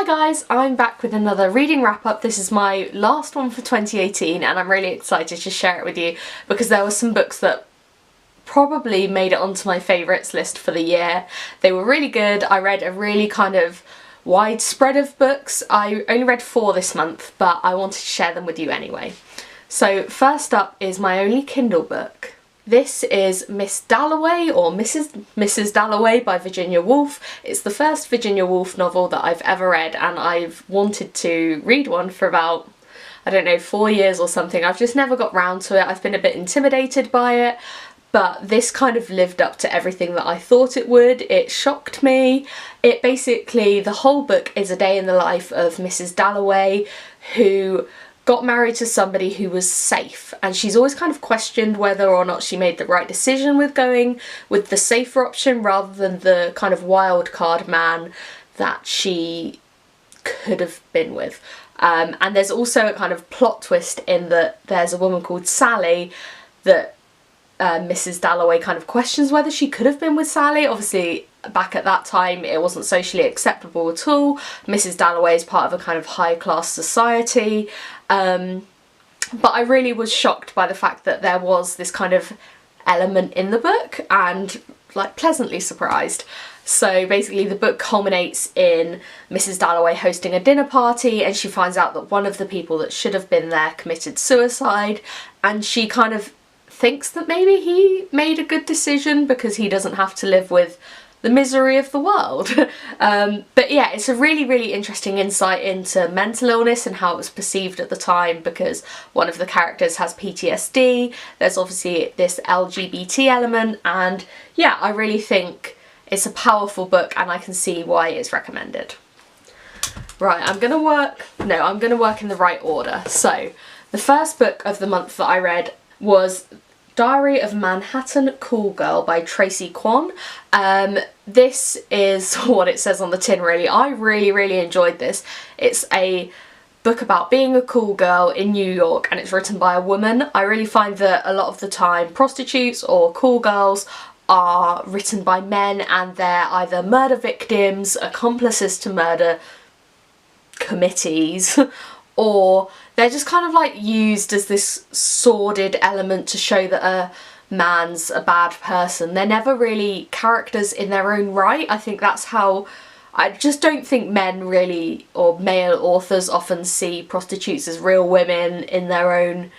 guys, I'm back with another reading wrap up. This is my last one for 2018 and I'm really excited to share it with you because there were some books that probably made it onto my favourites list for the year. They were really good. I read a really kind of wide spread of books. I only read 4 this month, but I wanted to share them with you anyway. So first up is my only Kindle book. This is Miss Dalloway, or Mrs. Dalloway by Virginia Woolf. It's the first Virginia Woolf novel that I've ever read, and I've wanted to read one for about, I don't know, 4 years or something. I've just never got round to it. I've been a bit intimidated by it, but this kind of lived up to everything that I thought it would. It shocked me. It basically, the whole book is a day in the life of Mrs. Dalloway, who got married to somebody who was safe, and she's always kind of questioned whether or not she made the right decision with going with the safer option rather than the kind of wild card man that she could have been with. And there's also a kind of plot twist in that there's a woman called Sally that Mrs. Dalloway kind of questions whether she could have been with Sally. Obviously back at that time it wasn't socially acceptable at all. Mrs. Dalloway is part of a kind of high class society, but I really was shocked by the fact that there was this kind of element in the book, and like pleasantly surprised. So basically the book culminates in Mrs. Dalloway hosting a dinner party, and she finds out that one of the people that should have been there committed suicide, and she kind of thinks that maybe he made a good decision because he doesn't have to live with the misery of the world. But yeah, it's a really interesting insight into mental illness and how it was perceived at the time, because one of the characters has PTSD. There's obviously this LGBT element, and yeah, I really think it's a powerful book and I can see why it's recommended. Right, I'm gonna work in the right order. So the first book of the month that I read was Diary of a Manhattan Cool Girl by Tracy Kwan. This is what it says on the tin really. I really enjoyed this. It's a book about being a cool girl in New York, and it's written by a woman. I really find that a lot of the time prostitutes or cool girls are written by men, and they're either murder victims, accomplices to murder committees, or they're just kind of like used as this sordid element to show that a man's a bad person. They're never really characters in their own right. I think that's how, I just don't think men really, or male authors often see prostitutes as real women in their own,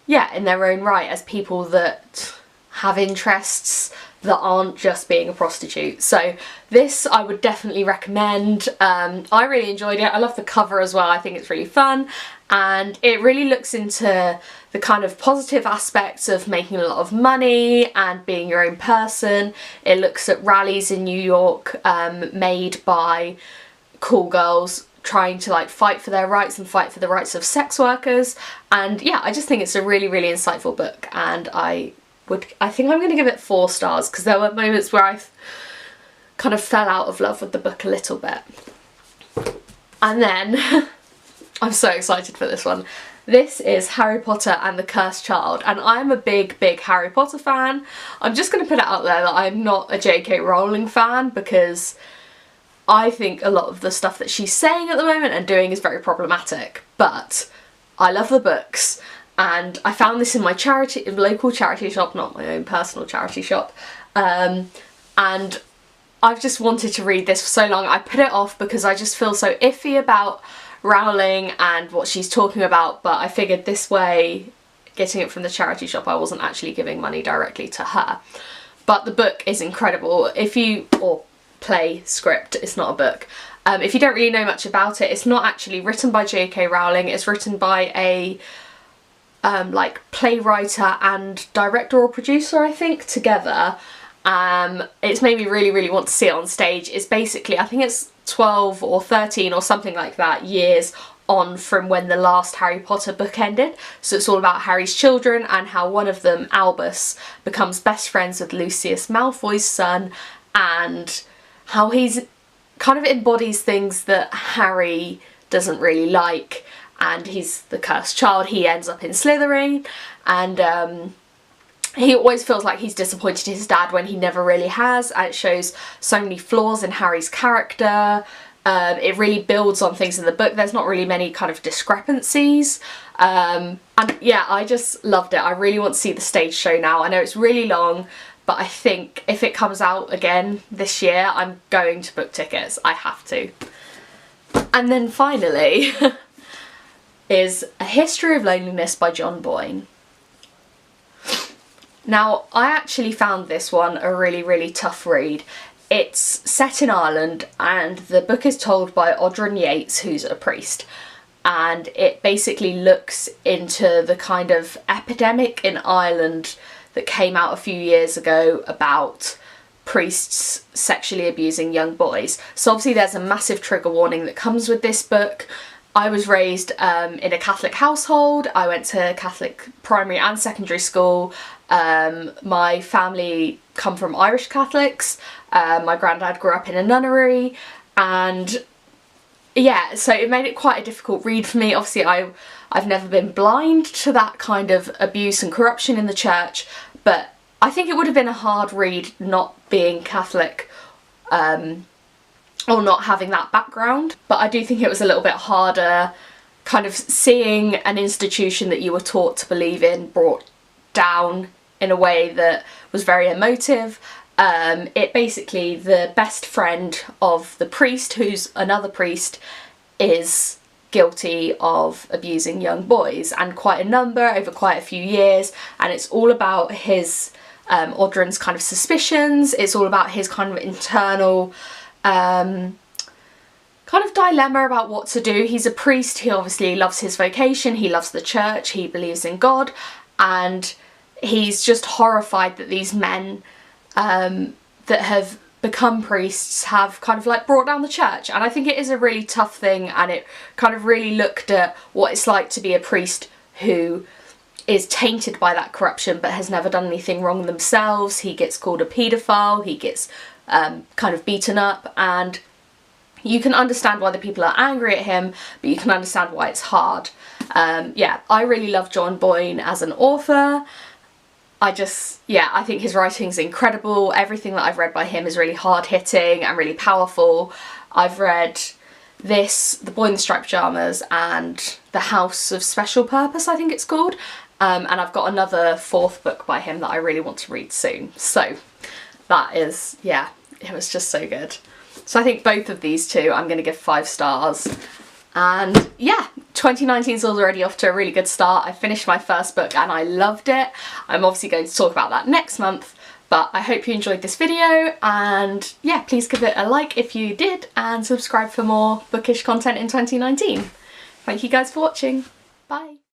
yeah, in their own right, as people that have interests that aren't just being a prostitute. So this I would definitely recommend. I really enjoyed it. I love the cover as well. I think it's really fun, and it really looks into the kind of positive aspects of making a lot of money and being your own person. It looks at rallies in New York made by cool girls trying to like fight for their rights and fight for the rights of sex workers. And yeah, I just think it's a really insightful book, and I think I'm going to give it 4 stars because there were moments where I kind of fell out of love with the book a little bit. And then, I'm so excited for this one. This is Harry Potter and the Cursed Child, and I'm a big Harry Potter fan. I'm just going to put it out there that I'm not a J.K. Rowling fan, because I think a lot of the stuff that she's saying at the moment and doing is very problematic, but I love the books. And I found this in my local charity shop, not my own personal charity shop, and I've just wanted to read this for so long. I put it off because I just feel so iffy about Rowling and what she's talking about, but I figured this way, getting it from the charity shop, I wasn't actually giving money directly to her. But the book is incredible. Or play script, it's not a book. If you don't really know much about it, it's not actually written by J.K. Rowling, it's written by a like playwright and director or producer, I think, together. It's made me really want to see it on stage. It's basically, I think it's 12 or 13 or something like that years on from when the last Harry Potter book ended. So it's all about Harry's children and how one of them, Albus, becomes best friends with Lucius Malfoy's son, and how he's kind of embodies things that Harry doesn't really like. And he's the cursed child. He ends up in Slytherin, and he always feels like he's disappointed his dad when he never really has, and it shows so many flaws in Harry's character. It really builds on things in the book. There's not really many kind of discrepancies. And yeah, I just loved it. I really want to see the stage show now. I know it's really long, but I think if it comes out again this year, I'm going to book tickets. I have to. And then finally is A History of Loneliness by John Boyne. Now, I actually found this one a really, really tough read. It's set in Ireland and the book is told by Odrin Yates, who's a priest. And it basically looks into the kind of epidemic in Ireland that came out a few years ago about priests sexually abusing young boys. So obviously there's a massive trigger warning that comes with this book. I was raised in a Catholic household. I went to Catholic primary and secondary school. My family come from Irish Catholics. My granddad grew up in a nunnery, and yeah, so it made it quite a difficult read for me. Obviously I've never been blind to that kind of abuse and corruption in the church, but I think it would have been a hard read not being Catholic or not having that background. But I do think it was a little bit harder kind of seeing an institution that you were taught to believe in brought down in a way that was very emotive. It basically, the best friend of the priest, who's another priest, is guilty of abusing young boys, and quite a number over quite a few years, and it's all about his Odrin's kind of suspicions. It's all about his kind of internal kind of dilemma about what to do. He's a priest, he obviously loves his vocation, he loves the church, he believes in God, and he's just horrified that these men that have become priests have kind of like brought down the church. And I think it is a really tough thing, and it kind of really looked at what it's like to be a priest who is tainted by that corruption but has never done anything wrong themselves. He gets called a paedophile, he gets kind of beaten up, and you can understand why the people are angry at him, but you can understand why it's hard. Yeah, I really love John Boyne as an author. I think his writing's incredible. Everything that I've read by him is really hard-hitting and really powerful. I've read this, The Boy in the Striped Pyjamas, and The House of Special Purpose, I think it's called. And I've got another 4th book by him that I really want to read soon. So that is, yeah, it was just so good. So I think both of these two I'm going to give 5 stars. And yeah, 2019's already off to a really good start. I finished my first book and I loved it. I'm obviously going to talk about that next month, but I hope you enjoyed this video, and yeah, please give it a like if you did, and subscribe for more bookish content in 2019. Thank you guys for watching. Bye.